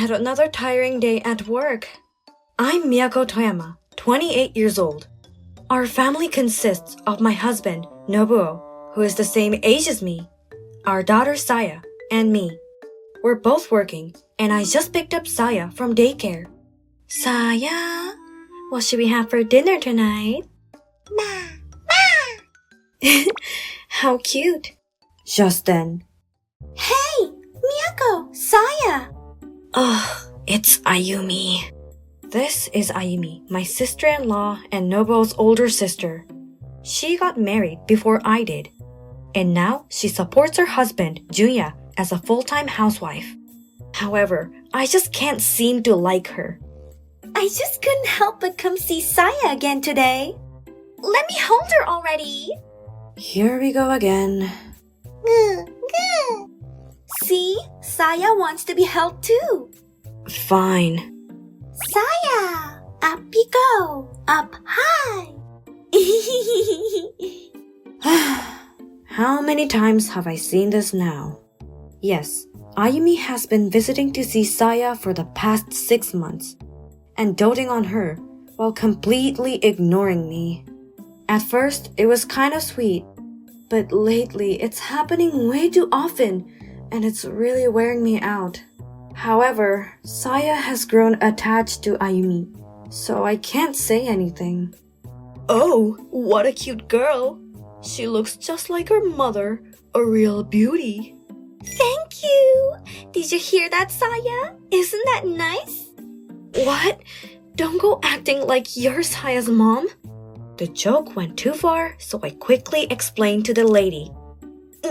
had another tiring day at work. I'm Miyako Toyama, 28 years old. Our family consists of my husband, Nobuo, who is the same age as me, our daughter Saya, and me. We're both working, and I just picked up Saya from daycare. Saya, what should we have for dinner tonight? Ma, ma! How cute. Just then. Hey, Miyako, Saya! It's Ayumi. This is Ayumi, my sister-in-law and Nobuo's older sister. She got married before I did. And now she supports her husband, Junya, as a full-time housewife. However, I just can't seem to like her. I just couldn't help but come see Saya again today. Let me hold her already. Here we go again. See? Saya wants to be held too. Fine. Saya, up you go, up high. How many times have I seen this now? Yes, Ayumi has been visiting to see Saya for the past 6 months and doting on her while completely ignoring me. At first, it was kind of sweet, but lately it's happening way too often and it's really wearing me out. However, Saya has grown attached to Ayumi, so I can't say anything. Oh, what a cute girl! She looks just like her mother, a real beauty. Thank you! Did you hear that, Saya? Isn't that nice? What? Don't go acting like you're Saya's mom. The joke went too far, so I quickly explained to the lady.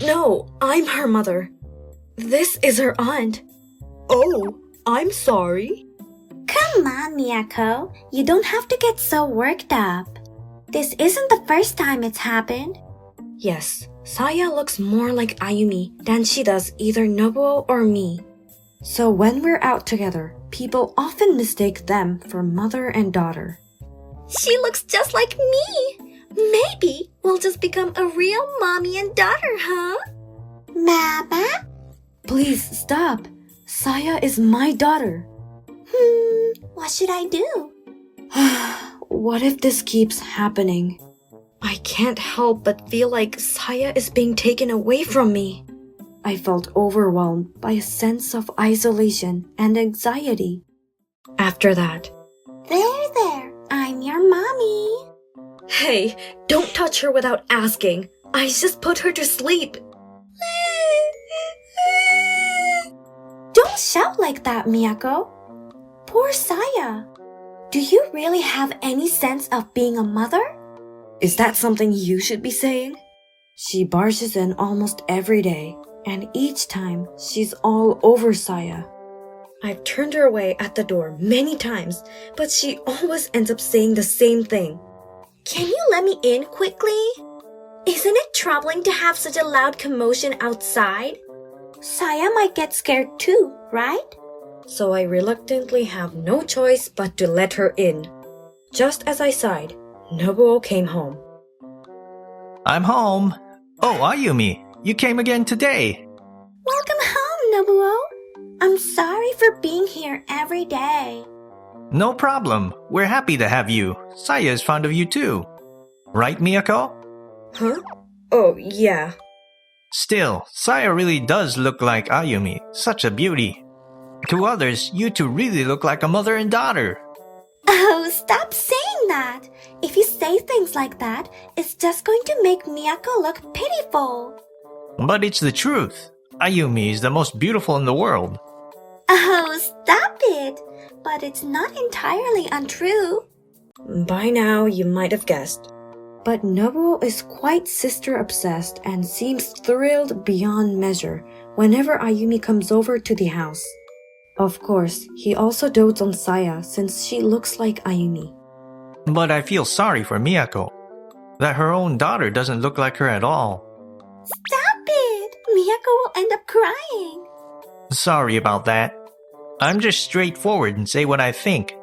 No, I'm her mother. This is her aunt. Oh, I'm sorry. Come on, Miyako. You don't have to get so worked up. This isn't the first time it's happened. Yes, Saya looks more like Ayumi than she does either Nobuo or me. So when we're out together, people often mistake them for mother and daughter. She looks just like me. Maybe we'll just become a real mommy and daughter, huh? Mama? Please stop. Saya is my daughter. What should I do? What if this keeps happening? I can't help but feel like Saya is being taken away from me. I felt overwhelmed by a sense of isolation and anxiety. After that, There, I'm your mommy. Hey, don't touch her without asking. I just put her to sleep. Don't shout like that, Miyako. Poor Saya. Do you really have any sense of being a mother? Is that something you should be saying? She barges in almost every day, and each time she's all over Saya. I've turned her away at the door many times, but she always ends up saying the same thing. Can you let me in quickly? Isn't it troubling to have such a loud commotion outside? Saya might get scared too, right? So I reluctantly have no choice but to let her in. Just as I sighed, Nobuo came home. I'm home. Oh, Ayumi, you came again today. Welcome home, Nobuo. I'm sorry for being here every day. No problem. We're happy to have you. Saya is fond of you too. Right, Miyako? Huh? Oh, yeah. Still, Saya really does look like Ayumi. Such a beauty. To others, you two really look like a mother and daughter. Oh, stop saying that. If you say things like that, it's just going to make Miyako look pitiful. But it's the truth. Ayumi is the most beautiful in the world. Oh, stop it. But it's not entirely untrue. By now, you might have guessed. But Nobuo is quite sister-obsessed and seems thrilled beyond measure whenever Ayumi comes over to the house. Of course, he also dotes on Saya since she looks like Ayumi. But I feel sorry for Miyako. That her own daughter doesn't look like her at all. Stop it! Miyako will end up crying. Sorry about that. I'm just straightforward and say what I think.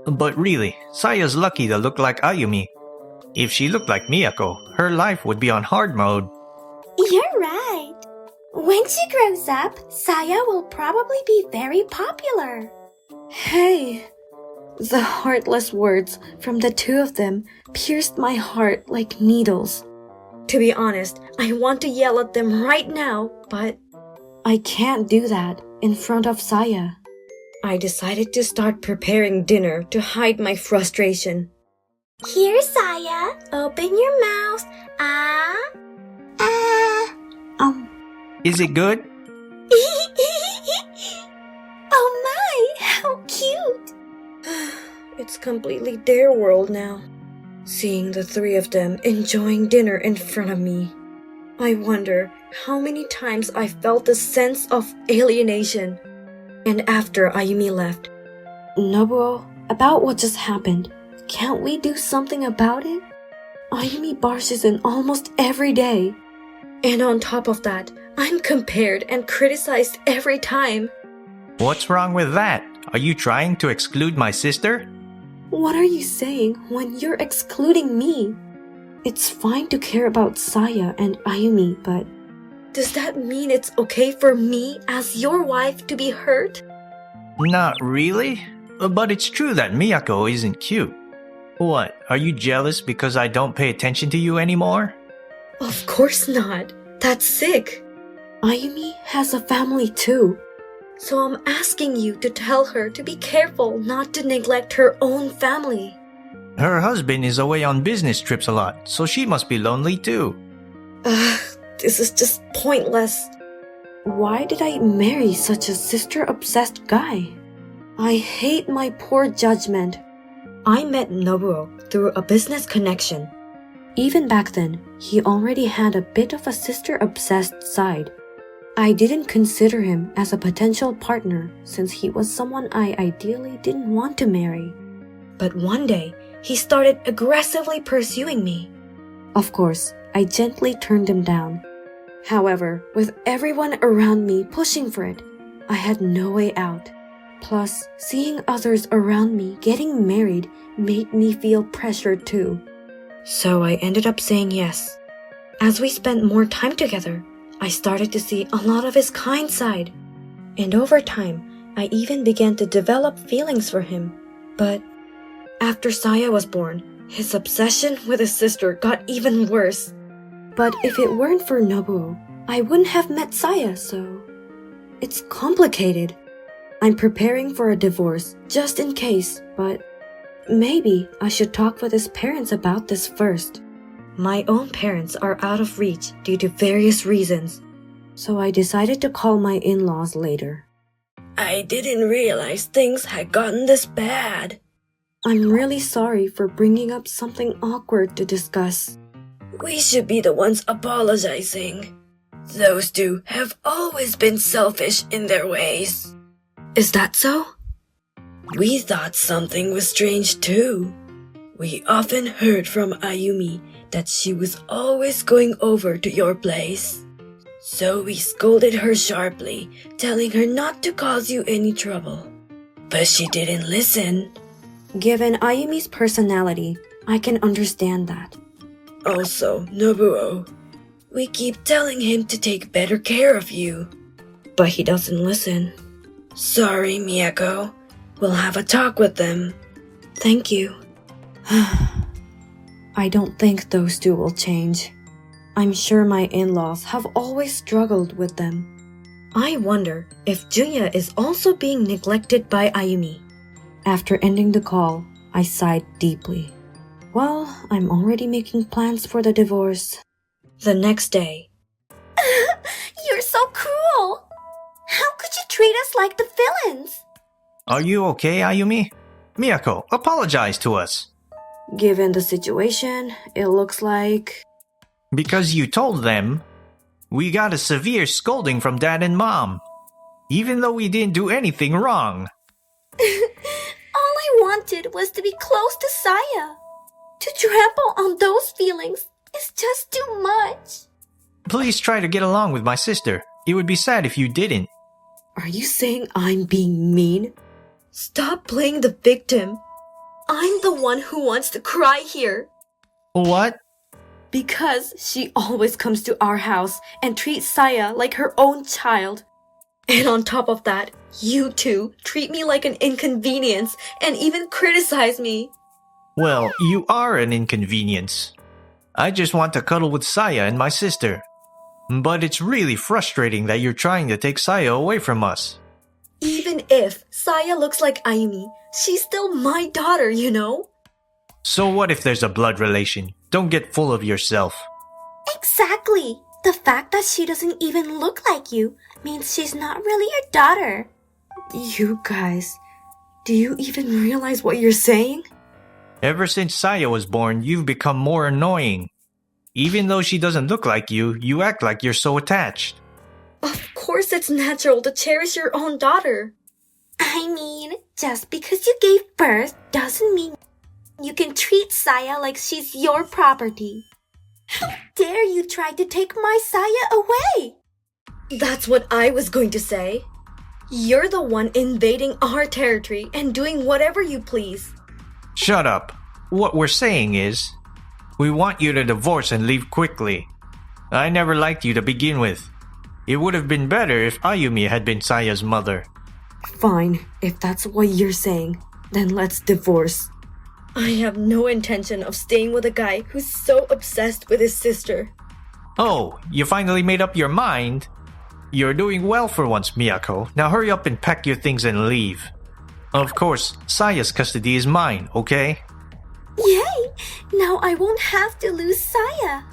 But really, Saya's lucky to look like Ayumi. If she looked like Miyako, her life would be on hard mode. You're right. When she grows up, Saya will probably be very popular. Hey! The heartless words from the two of them pierced my heart like needles. To be honest, I want to yell at them right now, but I can't do that in front of Saya. I decided to start preparing dinner to hide my frustration. Here, Saya, open your mouth. Is it good? Oh my, how cute. It's completely their world now. Seeing the three of them enjoying dinner in front of me. I wonder how many times I felt a sense of alienation. And after Ayumi left, Nobuo, about what just happened, can't we do something about it? Ayumi barges in almost every day. And on top of that, I'm compared and criticized every time. What's wrong with that? Are you trying to exclude my sister? What are you saying when you're excluding me? It's fine to care about Saya and Ayumi, but does that mean it's okay for me as your wife to be hurt? Not really. But it's true that Miyako isn't cute. What, are you jealous because I don't pay attention to you anymore? Of course not. That's sick. Ayumi has a family too. So I'm asking you to tell her to be careful not to neglect her own family. Her husband is away on business trips a lot, so she must be lonely too. This is just pointless. Why did I marry such a sister-obsessed guy? I hate my poor judgment. I met Nobuo through a business connection. Even back then, he already had a bit of a sister-obsessed side. I didn't consider him as a potential partner since he was someone I ideally didn't want to marry. But one day, he started aggressively pursuing me. Of course, I gently turned him down. However, with everyone around me pushing for it, I had no way out. Plus, seeing others around me getting married made me feel pressured too. So I ended up saying yes. As we spent more time together, I started to see a lot of his kind side. And over time, I even began to develop feelings for him. But after Saya was born, his obsession with his sister got even worse. But if it weren't for Nobuo, I wouldn't have met Saya, so it's complicated. I'm preparing for a divorce just in case, but maybe I should talk with his parents about this first. My own parents are out of reach due to various reasons, so I decided to call my in-laws later. I didn't realize things had gotten this bad. I'm really sorry for bringing up something awkward to discuss. We should be the ones apologizing. Those two have always been selfish in their ways. Is that so? We thought something was strange too. We often heard from Ayumi that she was always going over to your place. So we scolded her sharply, telling her not to cause you any trouble. But she didn't listen. Given Ayumi's personality, I can understand that. Also, Nobuo, we keep telling him to take better care of you. But he doesn't listen. Sorry, Miyako. We'll have a talk with them. Thank you. I don't think those two will change. I'm sure my in-laws have always struggled with them. I wonder if Junya is also being neglected by Ayumi. After ending the call, I sighed deeply. Well, I'm already making plans for the divorce. The next day. You're so cruel. How could you treat us like the villains? Are you okay, Ayumi? Miyako, apologize to us. Given the situation, it looks like... Because you told them, we got a severe scolding from Dad and Mom. Even though we didn't do anything wrong. All I wanted was to be close to Saya. To trample on those feelings is just too much. Please try to get along with my sister. It would be sad if you didn't. Are you saying I'm being mean? Stop playing the victim. I'm the one who wants to cry here. What? Because she always comes to our house and treats Saya like her own child. And on top of that, you two treat me like an inconvenience and even criticize me. Well, you are an inconvenience. I just want to cuddle with Saya and my sister. But it's really frustrating that you're trying to take Saya away from us. Even if Saya looks like Ayumi, she's still my daughter, you know? So what if there's a blood relation? Don't get full of yourself. Exactly. The fact that she doesn't even look like you means she's not really your daughter. You guys, do you even realize what you're saying? Ever since Saya was born, you've become more annoying. Even though she doesn't look like you act like you're so attached. Of course it's natural to cherish your own daughter. I mean, just because you gave birth doesn't mean you can treat Saya like she's your property. How dare you try to take my Saya away? That's what I was going to say. You're the one invading our territory and doing whatever you please. Shut up. What we're saying is, we want you to divorce and leave quickly. I never liked you to begin with. It would have been better if Ayumi had been Saya's mother. Fine, if that's what you're saying, then let's divorce. I have no intention of staying with a guy who's so obsessed with his sister. Oh, you finally made up your mind? You're doing well for once, Miyako. Now hurry up and pack your things and leave. Of course, Saya's custody is mine, okay? Yay! Now I won't have to lose Saya.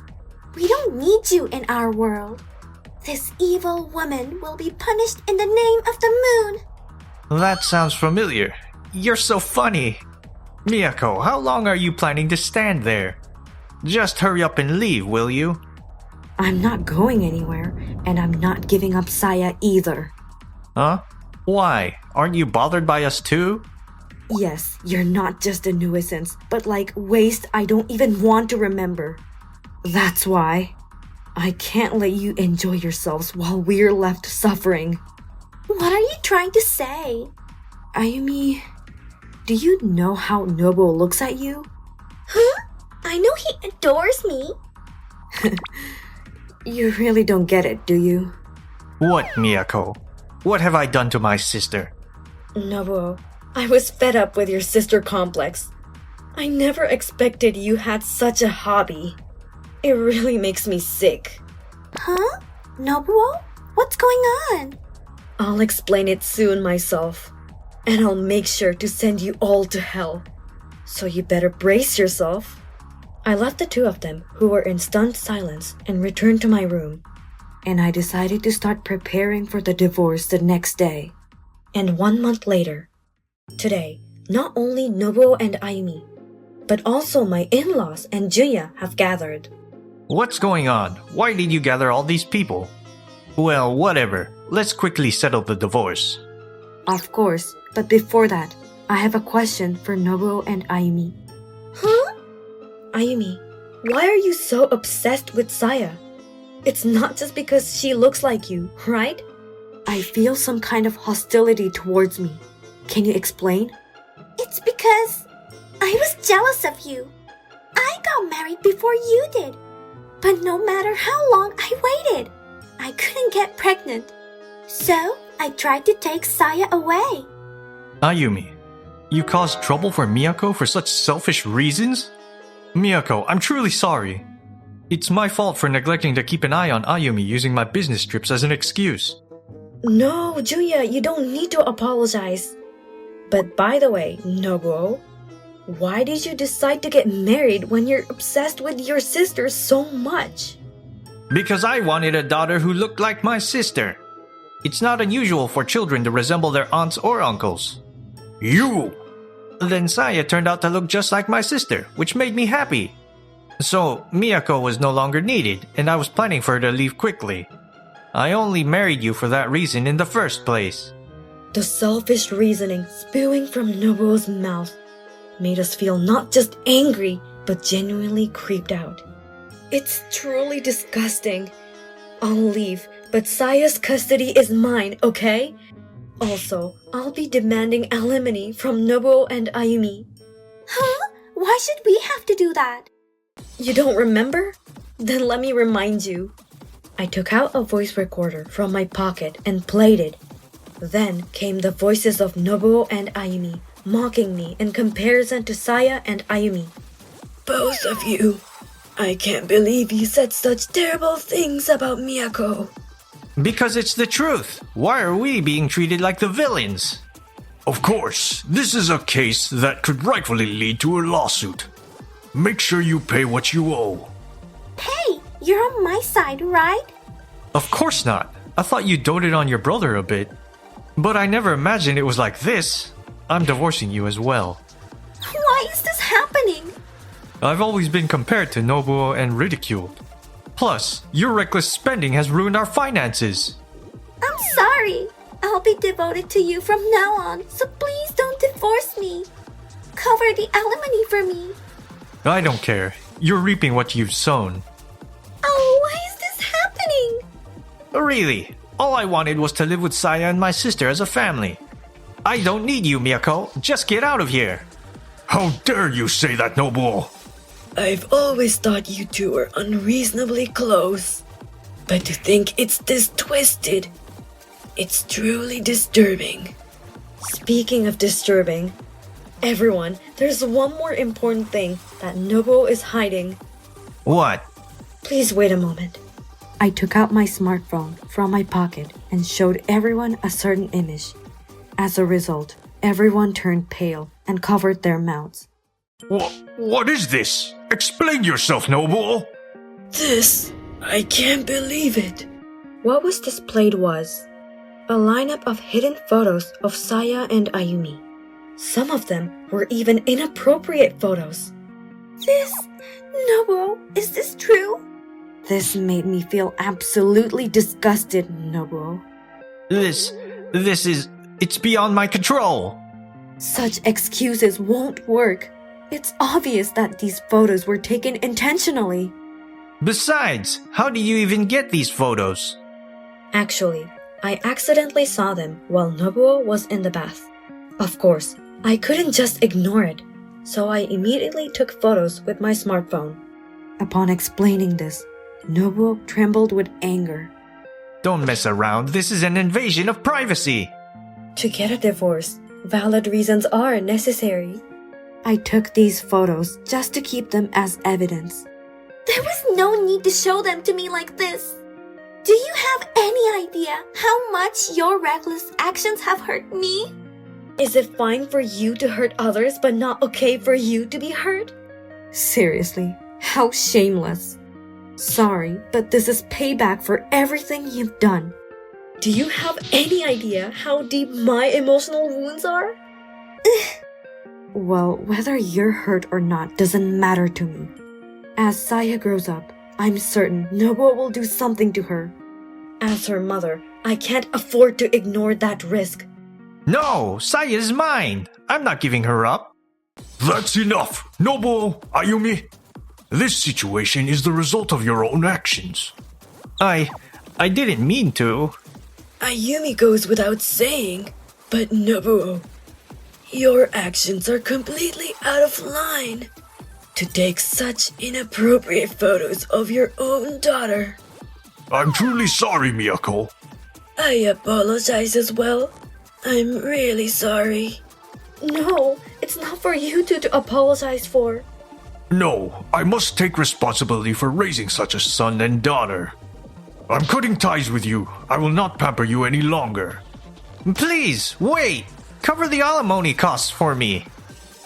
We don't need you in our world. This evil woman will be punished in the name of the moon. That sounds familiar. You're so funny. Miyako, how long are you planning to stand there? Just hurry up and leave, will you? I'm not going anywhere, and I'm not giving up Saya either. Huh? Why? Aren't you bothered by us too? Yes, you're not just a nuisance, but like waste I don't even want to remember. That's why. I can't let you enjoy yourselves while we're left suffering. What are you trying to say? Ayumi, do you know how Nobuo looks at you? Huh? I know he adores me. You really don't get it, do you? What, Miyako? What have I done to my sister? Nobuo, I was fed up with your sister complex. I never expected you had such a hobby. It really makes me sick. Huh? Nobuo? What's going on? I'll explain it soon myself. And I'll make sure to send you all to hell. So you better brace yourself. I left the two of them, who were in stunned silence, and returned to my room. And I decided to start preparing for the divorce the next day. And 1 month later, today, not only Nobuo and Ayumi, but also my in-laws and Junya have gathered. What's going on? Why did you gather all these people? Well, whatever. Let's quickly settle the divorce. Of course, but before that, I have a question for Nobuo and Ayumi. Huh? Ayumi, why are you so obsessed with Saya? It's not just because she looks like you, right? I feel some kind of hostility towards me. Can you explain? It's because I was jealous of you. I got married before you did. But no matter how long I waited, I couldn't get pregnant. So I tried to take Saya away. Ayumi, you caused trouble for Miyako for such selfish reasons? Miyako, I'm truly sorry. It's my fault for neglecting to keep an eye on Ayumi using my business trips as an excuse. No, Junya, you don't need to apologize. But by the way, Nobuo, why did you decide to get married when you're obsessed with your sister so much? Because I wanted a daughter who looked like my sister. It's not unusual for children to resemble their aunts or uncles. You! Then Saya turned out to look just like my sister, which made me happy. So, Miyako was no longer needed, and I was planning for her to leave quickly. I only married you for that reason in the first place. The selfish reasoning spewing from Nobuo's mouth made us feel not just angry, but genuinely creeped out. It's truly disgusting. I'll leave, but Saya's custody is mine, okay? Also, I'll be demanding alimony from Nobuo and Ayumi. Huh? Why should we have to do that? You don't remember? Then let me remind you. I took out a voice recorder from my pocket and played it. Then came the voices of Nobuo and Ayumi, mocking me in comparison to Saya and Ayumi. Both of you. I can't believe you said such terrible things about Miyako. Because it's the truth. Why are we being treated like the villains? Of course, this is a case that could rightfully lead to a lawsuit. Make sure you pay what you owe. Hey, you're on my side, right? Of course not. I thought you doted on your brother a bit. But I never imagined it was like this. I'm divorcing you as well. Why is this happening? I've always been compared to Nobuo and ridiculed. Plus, your reckless spending has ruined our finances. I'm sorry. I'll be devoted to you from now on, so please don't divorce me. Cover the alimony for me. I don't care. You're reaping what you've sown. Oh, why is this happening? Really, all I wanted was to live with Saya and my sister as a family. I don't need you, Miyako. Just get out of here. How dare you say that, Nobuo? I've always thought you two were unreasonably close. But to think it's this twisted, it's truly disturbing. Speaking of disturbing, everyone, there's one more important thing that Nobuo is hiding. What? Please wait a moment. I took out my smartphone from my pocket and showed everyone a certain image. As a result, everyone turned pale and covered their mouths. What is this? Explain yourself, Nobuo. This, I can't believe it. What was displayed was a lineup of hidden photos of Saya and Ayumi. Some of them were even inappropriate photos. Nobuo, is this true? This made me feel absolutely disgusted, Nobuo. It's beyond my control. Such excuses won't work. It's obvious that these photos were taken intentionally. Besides, how do you even get these photos? Actually, I accidentally saw them while Nobuo was in the bath. Of course, I couldn't just ignore it, so I immediately took photos with my smartphone. Upon explaining this, Nobuo trembled with anger. Don't mess around. This is an invasion of privacy. To get a divorce, valid reasons are necessary. I took these photos just to keep them as evidence. There was no need to show them to me like this. Do you have any idea how much your reckless actions have hurt me? Is it fine for you to hurt others but not okay for you to be hurt? Seriously, how shameless. Sorry, but this is payback for everything you've done. Do you have any idea how deep my emotional wounds are? Well, whether you're hurt or not doesn't matter to me. As Saya grows up, I'm certain Nobuo will do something to her. As her mother, I can't afford to ignore that risk. No, Saya is mine. I'm not giving her up. That's enough, Nobuo, Ayumi. This situation is the result of your own actions. I didn't mean to. Ayumi goes without saying, but Nobuo, your actions are completely out of line. To take such inappropriate photos of your own daughter. I'm truly sorry, Miyako. I apologize as well. I'm really sorry. No, it's not for you two to apologize for. No, I must take responsibility for raising such a son and daughter. I'm cutting ties with you. I will not pamper you any longer. Please, wait. Cover the alimony costs for me.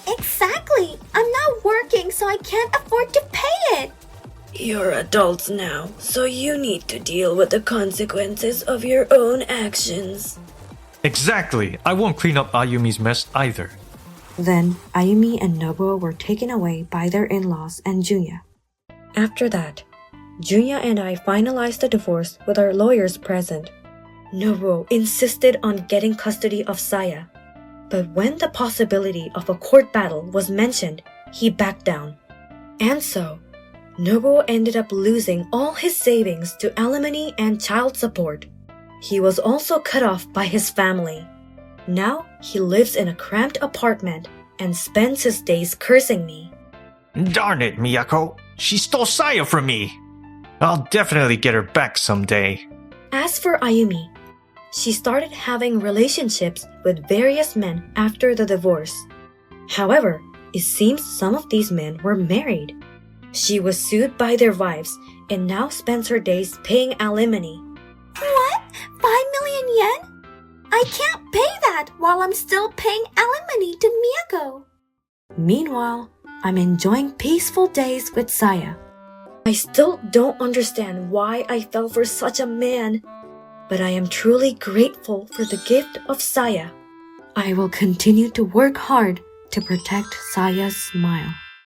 Exactly. I'm not working, so I can't afford to pay it. You're adults now, so you need to deal with the consequences of your own actions. Exactly. I won't clean up Ayumi's mess either. Then, Ayumi and Nobuo were taken away by their in-laws and Junya. After that, Junya and I finalized the divorce with our lawyers present. Nobuo insisted on getting custody of Saya. But when the possibility of a court battle was mentioned, he backed down. And so, Nobuo ended up losing all his savings to alimony and child support. He was also cut off by his family. Now, he lives in a cramped apartment and spends his days cursing me. Darn it, Miyako. She stole Saya from me. I'll definitely get her back someday. As for Ayumi, she started having relationships with various men after the divorce. However, it seems some of these men were married. She was sued by their wives and now spends her days paying alimony. What? 5 million yen? I can't pay that while I'm still paying alimony to Miyako. Meanwhile, I'm enjoying peaceful days with Saya. I still don't understand why I fell for such a man, but I am truly grateful for the gift of Saya. I will continue to work hard to protect Saya's smile.